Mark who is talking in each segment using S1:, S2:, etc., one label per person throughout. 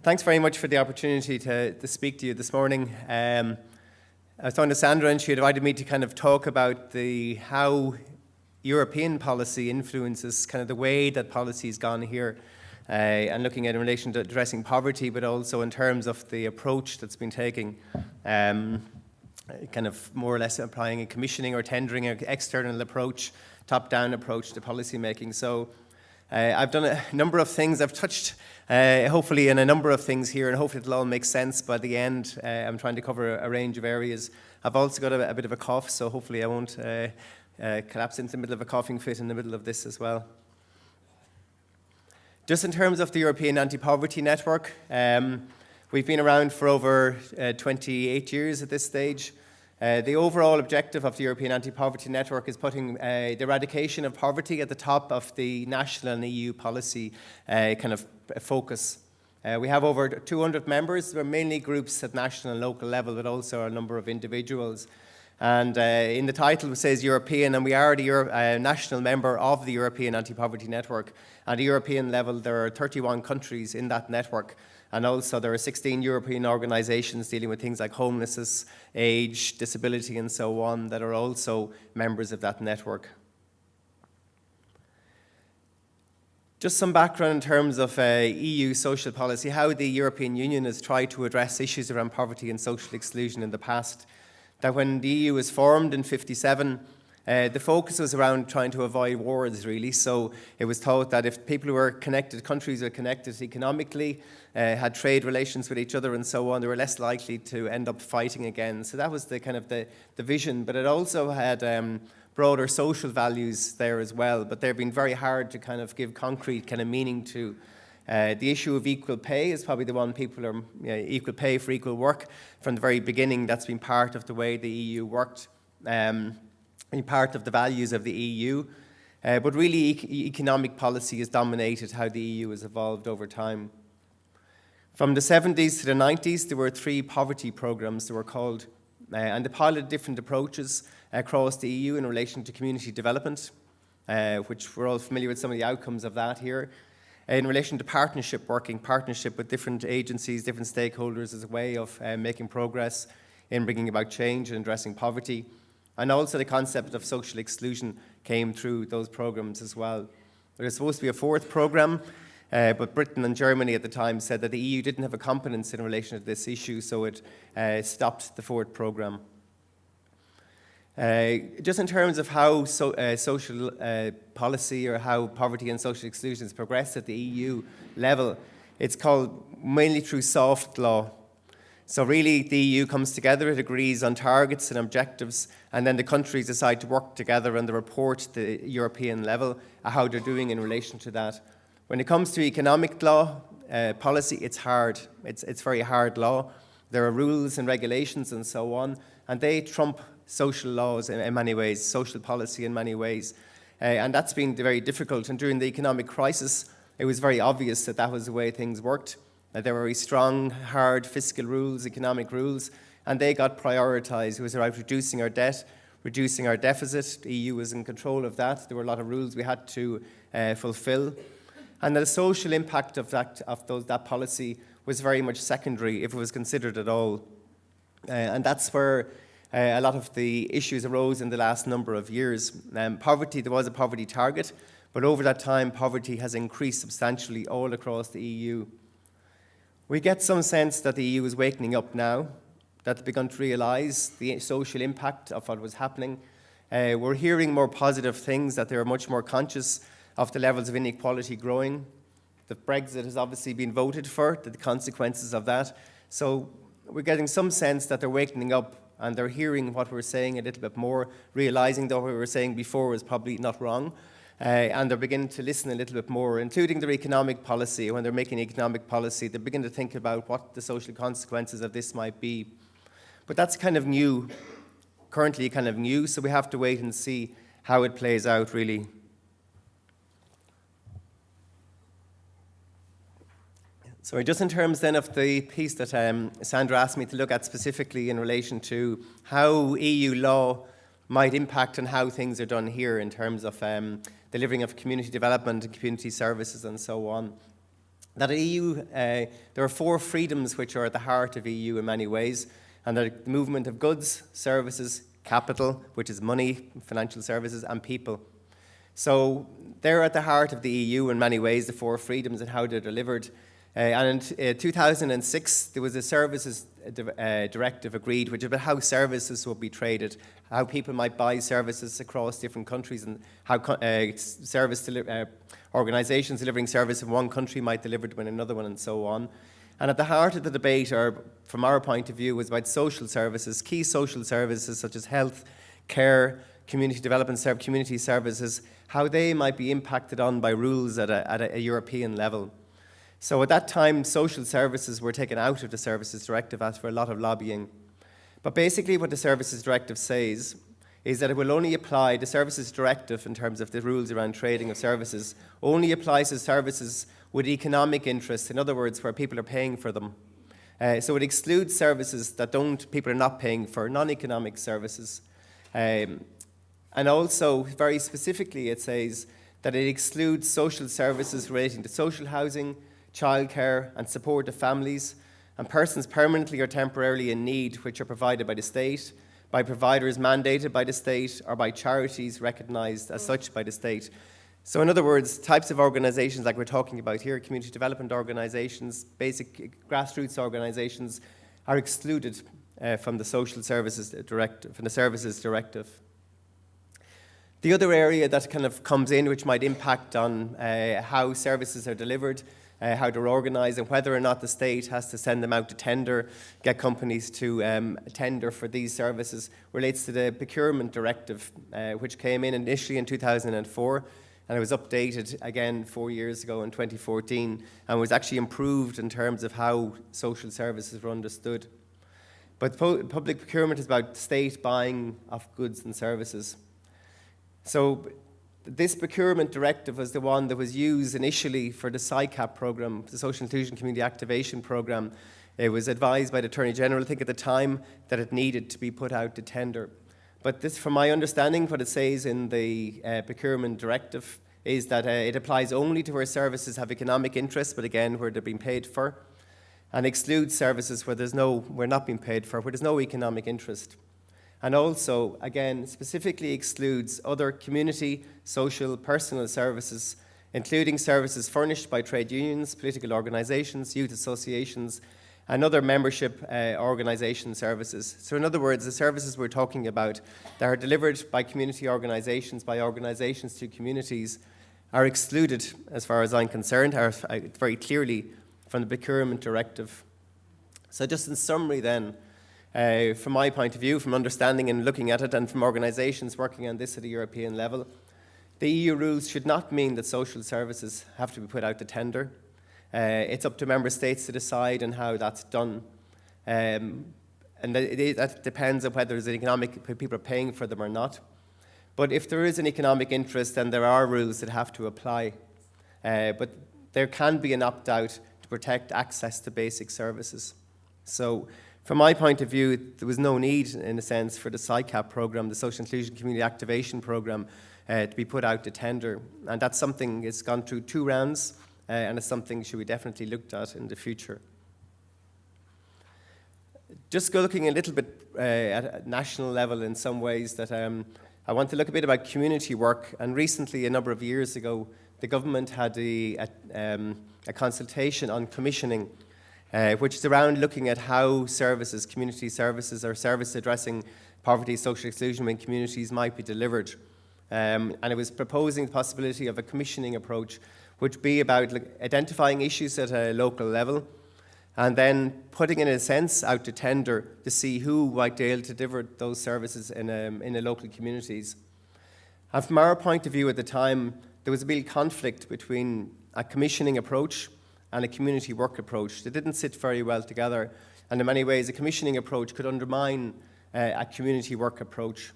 S1: Thanks very much for the opportunity to speak to you this morning. I was talking to Sandra and she invited me to kind of talk about how European policy influences kind of the way that policy has gone here and looking at in relation to addressing poverty, but also in terms of the approach that's been taken, kind of more or less applying a commissioning or tendering an external approach, top-down approach to policy making. So I've done a number of things. I've touched hopefully in a number of things here, and hopefully it'll all make sense by the end. I'm trying to cover a range of areas. I've also got a bit of a cough, so hopefully I won't collapse into the middle of a coughing fit in the middle of this as well. Just in terms of the European Anti-Poverty Network, we've been around for over 28 years at this stage. The overall objective of the European Anti-Poverty Network is putting the eradication of poverty at the top of the national and EU policy kind of focus. We have over 200 members. We're mainly groups at national and local level, but also a number of individuals. And in the title it says European, and we are the national member of the European Anti-Poverty Network. At the European level, there are 31 countries in that network. And also there are 16 European organisations dealing with things like homelessness, age, disability and so on that are also members of that network. Just some background in terms of EU social policy, how the European Union has tried to address issues around poverty and social exclusion in the past. That when the EU was formed in 1957, the focus was around trying to avoid wars, really. So it was thought that if people who were connected, countries were connected economically, had trade relations with each other and so on, they were less likely to end up fighting again. So that was the kind of the vision. But it also had broader social values there as well. But they've been very hard to kind of give concrete kind of meaning to. The issue of equal pay is probably the one people are, equal pay for equal work. From the very beginning, that's been part of the way the EU worked. Part of the values of the EU, but really economic policy has dominated how the EU has evolved over time. From the 70s to the 90s, there were 3 poverty programs that were called, and they piloted different approaches across the EU in relation to community development, which we're all familiar with some of the outcomes of that here. In relation to partnership with different agencies, different stakeholders as a way of making progress in bringing about change and addressing poverty. And also the concept of social exclusion came through those programs as well. There was supposed to be a 4th program, but Britain and Germany at the time said that the EU didn't have a competence in relation to this issue, so it stopped the 4th program. Just in terms of how social policy or how poverty and social exclusion has progressed at the EU level, it's called mainly through soft law. So really the EU comes together, it agrees on targets and objectives, and then the countries decide to work together and they report to the European level how they're doing in relation to that. When it comes to economic law, policy, it's hard. It's very hard law. There are rules and regulations and so on, and they trump social laws in many ways, social policy in many ways. And that's been very difficult. And during the economic crisis, it was very obvious that that was the way things worked. There were very strong, hard fiscal rules, economic rules, and they got prioritised. It was about reducing our debt, reducing our deficit. The EU was in control of that. There were a lot of rules we had to fulfil. And the social impact of that policy was very much secondary, if it was considered at all. And that's where a lot of the issues arose in the last number of years. Poverty, there was a poverty target, but over that time, poverty has increased substantially all across the EU. We get some sense that the EU is waking up now, that they've begun to realise the social impact of what was happening. We're hearing more positive things, that they're much more conscious of the levels of inequality growing. The Brexit has obviously been voted for, the consequences of that. So we're getting some sense that they're waking up and they're hearing what we're saying a little bit more, realising that what we were saying before was probably not wrong. And they're beginning to listen a little bit more, including their economic policy. When they're making economic policy, they begin to think about what the social consequences of this might be. But that's kind of new, currently kind of new, so we have to wait and see how it plays out, really. So just in terms then of the piece that Sandra asked me to look at specifically in relation to how EU law might impact on how things are done here in terms of delivering of community development and community services and so on. That there are 4 freedoms which are at the heart of EU in many ways, and they're the movement of goods, services, capital, which is money, financial services, and people. So they're at the heart of the EU in many ways, the 4 freedoms and how they're delivered. And in 2006, there was a services directive agreed, which is about how services will be traded, how people might buy services across different countries, and how organisations delivering service in one country might deliver to another one, and so on. And at the heart of the debate, or from our point of view, was about social services, key social services such as health, care, community development, community services, how they might be impacted on by rules at a European level. So at that time, social services were taken out of the Services Directive after a lot of lobbying. But basically what the Services Directive says is that it will only apply, the Services Directive in terms of the rules around trading of services, only applies to services with economic interest, in other words, where people are paying for them. So it excludes services that people are not paying for, non-economic services. And also, very specifically, it says that it excludes social services relating to social housing, childcare and support of families, and persons permanently or temporarily in need, which are provided by the state, by providers mandated by the state, or by charities recognised as such by the state. So in other words, types of organisations like we're talking about here, community development organisations, basic grassroots organisations, are excluded from the Social Services Directive, from the Services Directive. The other area that kind of comes in, which might impact on how services are delivered, how they're organised, and whether or not the state has to send them out to tender, get companies to tender for these services, relates to the Procurement Directive, which came in initially in 2004, and it was updated again 4 years ago in 2014, and was actually improved in terms of how social services were understood. But public procurement is about state buying of goods and services. So this procurement directive was the one that was used initially for the SICAP program, the Social Inclusion Community Activation Program. It was advised by the Attorney General, I think at the time, that it needed to be put out to tender. But this, from my understanding, what it says in the procurement directive is that it applies only to where services have economic interest, but again, where they're being paid for, and excludes services where we're not being paid for, where there's no economic interest. And also, again, specifically excludes other community, social, personal services, including services furnished by trade unions, political organisations, youth associations, and other membership organisation services. So in other words, the services we're talking about that are delivered by community organisations, by organisations to communities, are excluded, as far as I'm concerned, are very clearly from the Procurement Directive. So just in summary then, from my point of view, from understanding and looking at it, and from organisations working on this at a European level, the EU rules should not mean that social services have to be put out to tender. It's up to member states to decide on how that's done. And that depends on whether there's an people are paying for them or not. But if there is an economic interest, then there are rules that have to apply. But there can be an opt-out to protect access to basic services. So from my point of view, there was no need, in a sense, for the SICAP program, the Social Inclusion Community Activation Program, to be put out to tender. And that's something that's gone through 2 rounds, and it's something should be definitely looked at in the future. Just looking a little bit at a national level in some ways, that I want to look a bit about community work. And recently, a number of years ago, the government had a consultation on commissioning, which is around looking at how services, community services, or service addressing poverty, social exclusion in communities might be delivered. And it was proposing the possibility of a commissioning approach, which would be about identifying issues at a local level, and then putting, in a sense, out to tender to see who might be able to deliver those services in the local communities. And from our point of view at the time, there was a real conflict between a commissioning approach and a community work approach. They didn't sit very well together, and in many ways a commissioning approach could undermine a community work approach.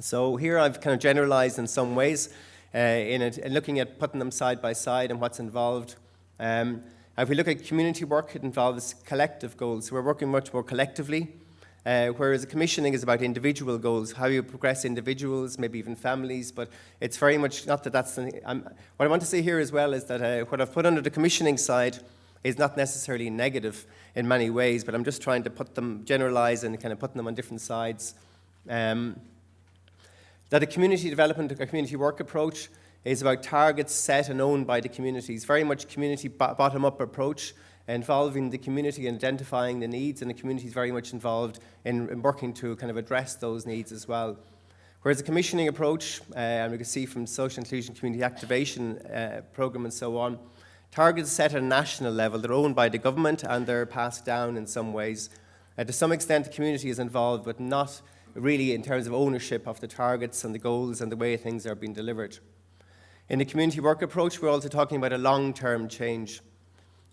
S1: So here I've kind of generalised in some ways in looking at putting them side by side and what's involved. If we look at community work, it involves collective goals. So we're working much more collectively whereas commissioning is about individual goals, how you progress individuals, maybe even families, but it's very much not that that's... what I want to say here as well is that what I've put under the commissioning side is not necessarily negative in many ways, but I'm just trying to put them, generalize and kind of putting them on different sides. That a community development, a community work approach is about targets set and owned by the communities, very much community bottom-up approach, involving the community and identifying the needs, and the community is very much involved in working to kind of address those needs as well. Whereas the commissioning approach, and we can see from social inclusion, community activation programme and so on, targets set at a national level, they're owned by the government and they're passed down in some ways. To some extent the community is involved, but not really in terms of ownership of the targets and the goals and the way things are being delivered. In the community work approach, we're also talking about a long-term change.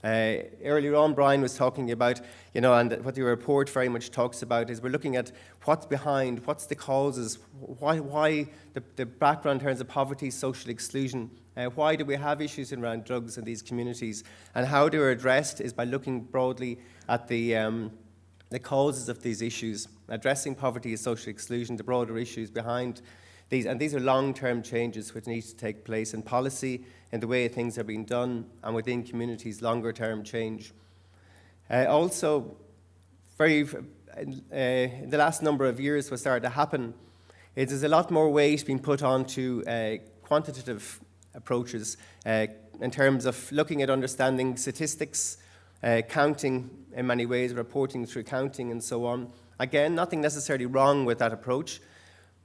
S1: Earlier on, Brian was talking about, and what the report very much talks about is we're looking at what's behind, what's the causes, why the background in terms of poverty, social exclusion, why do we have issues around drugs in these communities, and how they're addressed is by looking broadly at the causes of these issues, addressing poverty and social exclusion, the broader issues behind these, and these are long-term changes which need to take place in policy, in the way things are being done, and within communities, longer-term change. Also, in the last number of years, what started to happen is there's a lot more weight being put onto quantitative approaches in terms of looking at understanding statistics, counting in many ways, reporting through counting and so on. Again, nothing necessarily wrong with that approach,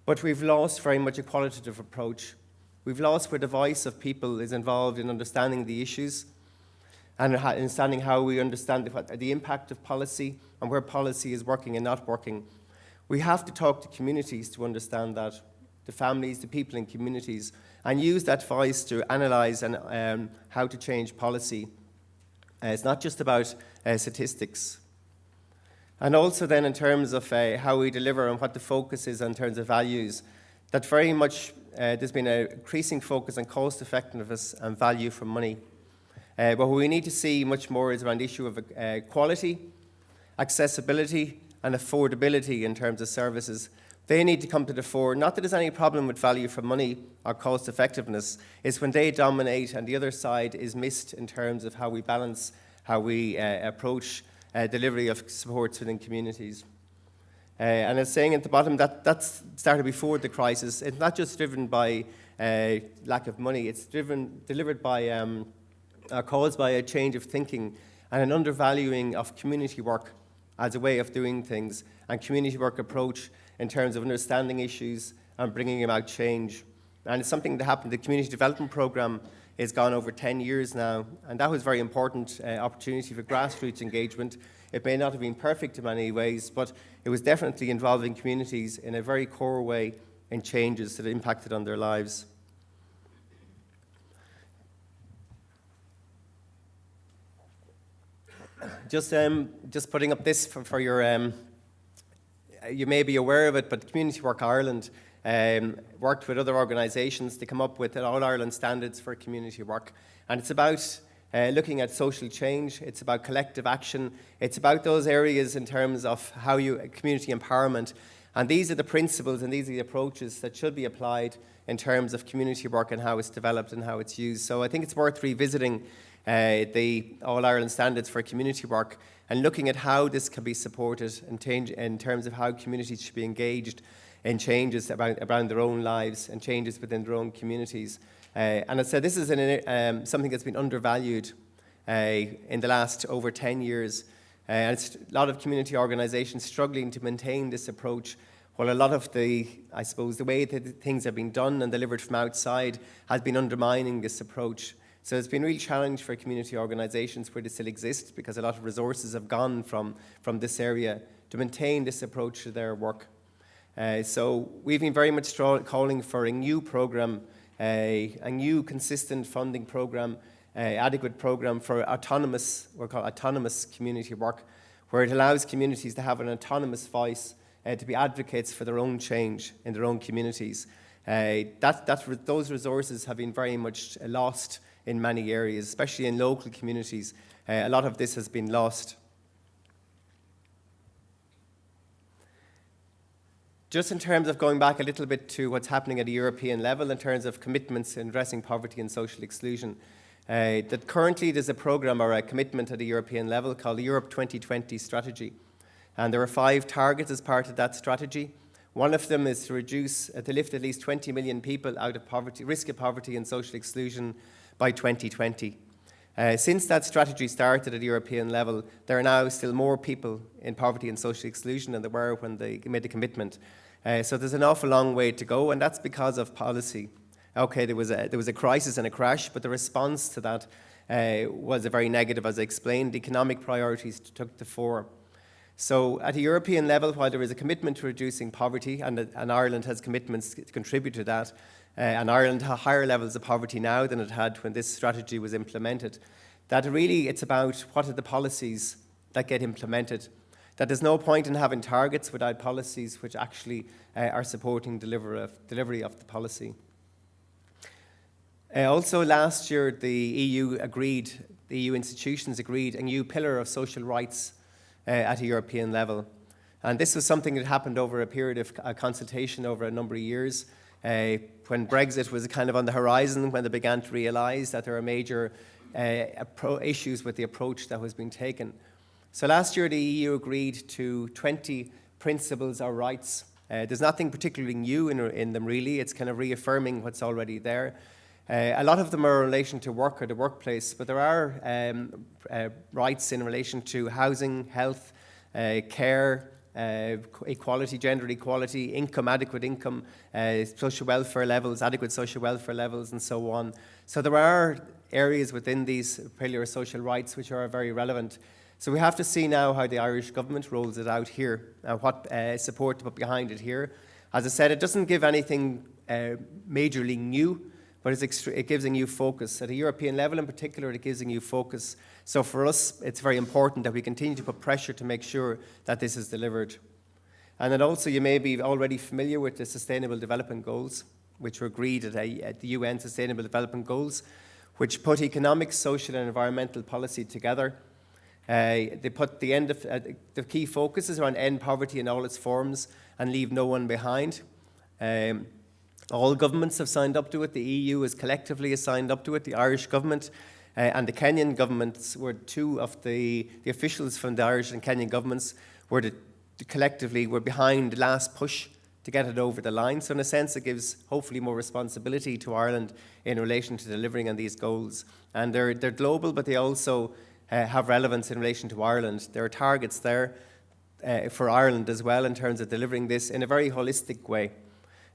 S1: but we've lost very much a qualitative approach. We've lost where the voice of people is involved in understanding the issues and understanding how we understand the impact of policy and where policy is working and not working. We have to talk to communities to understand that, the families, the people in communities, and use that voice to analyse and how to change policy. It's not just about statistics. And also then in terms of how we deliver and what the focus is in terms of values, that very much there's been an increasing focus on cost effectiveness and value for money. But what we need to see much more is around the issue of quality, accessibility and affordability in terms of services. They need to come to the fore. Not that there's any problem with value for money or cost effectiveness, it's when they dominate and the other side is missed in terms of how we balance, how we approach delivery of supports within communities. And as saying at the bottom, that's started before the crisis. It's not just driven by lack of money, it's delivered by, caused by a change of thinking and an undervaluing of community work as a way of doing things, and community work approach in terms of understanding issues and bringing about change. And it's something that happened. The community development programme has gone over 10 years now, and that was a very important opportunity for grassroots engagement. It may not have been perfect in many ways, but it was definitely involving communities in a very core way in changes that impacted on their lives. Just putting up this for your, you may be aware of it, but Community Work Ireland worked with other organisations to come up with an All-Ireland standards for community work. And it's about looking at social change, it's about collective action, it's about those areas in terms of how community empowerment. And these are the principles and these are the approaches that should be applied in terms of community work and how it's developed and how it's used. So I think it's worth revisiting the All-Ireland standards for community work and looking at how this can be supported and change in terms of how communities should be engaged in changes around their own lives and changes within their own communities. And I said this is something that's been undervalued in the last over 10 years. And it's a lot of community organisations struggling to maintain this approach, while a lot of the way that things have been done and delivered from outside has been undermining this approach. So it's been a real challenge for community organisations where they still exist, because a lot of resources have gone from this area to maintain this approach to their work. So we've been very much calling for a new programme, a new consistent funding programme, adequate programme for we're called autonomous community work, where it allows communities to have an autonomous voice, to be advocates for their own change in their own communities. Those resources have been very much lost in many areas, especially in local communities. A lot of this has been lost. Just in terms of going back a little bit to what's happening at a European level in terms of commitments in addressing poverty and social exclusion, that currently there's a programme or a commitment at a European level called the Europe 2020 strategy. And there are 5 targets as part of that strategy. One of them is to lift at least 20 million people out of poverty, risk of poverty and social exclusion by 2020. Since that strategy started at the European level, there are now still more people in poverty and social exclusion than there were when they made the commitment. So there's an awful long way to go, and that's because of policy. Okay, there was a crisis and a crash, but the response to that was a very negative, as I explained. Economic priorities took the fore. So at a European level, while there is a commitment to reducing poverty, and Ireland has commitments to contribute to that, and Ireland has higher levels of poverty now than it had when this strategy was implemented, that really it's about what are the policies that get implemented. That there's no point in having targets without policies which actually are supporting delivery of the policy. Also last year, the EU institutions agreed a new pillar of social rights at a European level. And this was something that happened over a period of consultation over a number of years. When Brexit was kind of on the horizon, when they began to realise that there are major issues with the approach that was being taken. So last year the EU agreed to 20 principles or rights. There's nothing particularly new in them really, it's kind of reaffirming what's already there. A lot of them are in relation to work or the workplace, but there are rights in relation to housing, health, care, equality, gender equality, income, adequate income, social welfare levels, adequate social welfare levels, and so on. So there are areas within these pillar social rights which are very relevant. So we have to see now how the Irish government rolls it out here and what support to put behind it here. As I said, it doesn't give anything majorly new, but it gives a new focus. At a European level in particular, it gives a new focus. So for us, it's very important that we continue to put pressure to make sure that this is delivered. And then also you may be already familiar with the Sustainable Development Goals, which were agreed at the UN Sustainable Development Goals, which put economic, social and environmental policy together. They put the key focus is around end poverty in all its forms and leave no one behind. All governments have signed up to it. The EU has collectively signed up to it. The Irish government and the Kenyan governments were two of the officials from the Irish and Kenyan governments were collectively were behind the last push to get it over the line. So in a sense, it gives hopefully more responsibility to Ireland in relation to delivering on these goals. And they're global, but they also have relevance in relation to Ireland. There are targets there for Ireland as well in terms of delivering this in a very holistic way.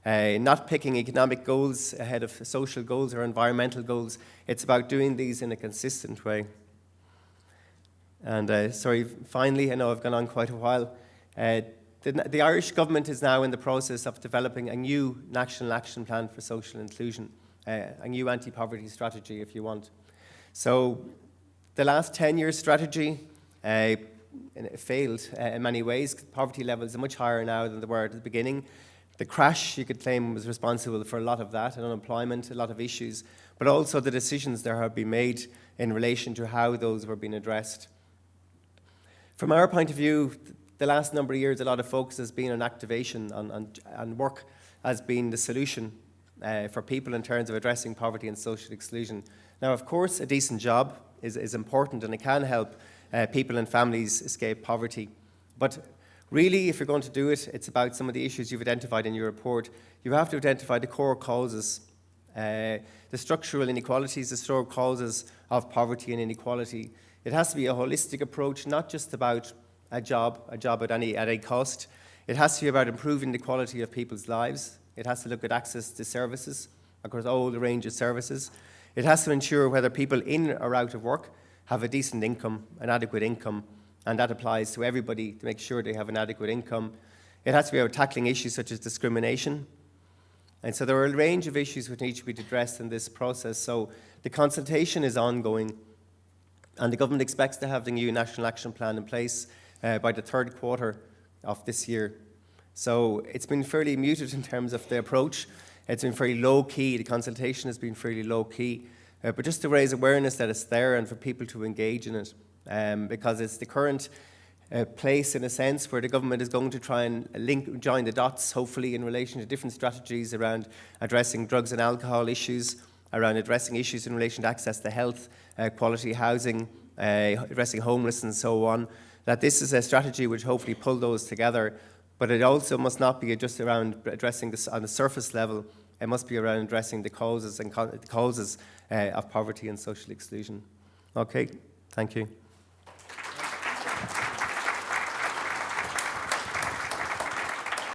S1: Not picking economic goals ahead of social goals or environmental goals. It's about doing these in a consistent way. And finally, I know I've gone on quite a while. The Irish government is now in the process of developing a new national action plan for social inclusion, a new anti-poverty strategy, if you want. So the last 10-year strategy failed in many ways. Poverty levels are much higher now than they were at the beginning. The crash, you could claim, was responsible for a lot of that, and unemployment, a lot of issues, but also the decisions there have been made in relation to how those were being addressed. From our point of view, the last number of years, a lot of focus has been on activation, and work has been the solution for people in terms of addressing poverty and social exclusion. Now, of course, a decent job is important, and it can help people and families escape poverty. But really, if you're going to do it, it's about some of the issues you've identified in your report. You have to identify the core causes, the structural inequalities, the core causes of poverty and inequality. It has to be a holistic approach, not just about a job at any cost. It has to be about improving the quality of people's lives. It has to look at access to services, across all the range of services. It has to ensure whether people in or out of work have a decent income, an adequate income, and that applies to everybody to make sure they have an adequate income. It has to be about tackling issues such as discrimination. And so there are a range of issues which need to be addressed in this process. So the consultation is ongoing, and the government expects to have the new National Action Plan in place by the third quarter of this year. So it's been fairly muted in terms of the approach. It's been fairly low-key. The consultation has been fairly low-key. But just to raise awareness that it's there and for people to engage in it. Because it's the current place, in a sense, where the government is going to try and join the dots, hopefully, in relation to different strategies around addressing drugs and alcohol issues, around addressing issues in relation to access to health, quality housing, addressing homelessness and so on, that this is a strategy which hopefully pull those together, but it also must not be just around addressing this on the surface level. It must be around addressing the causes of poverty and social exclusion. Okay, thank you.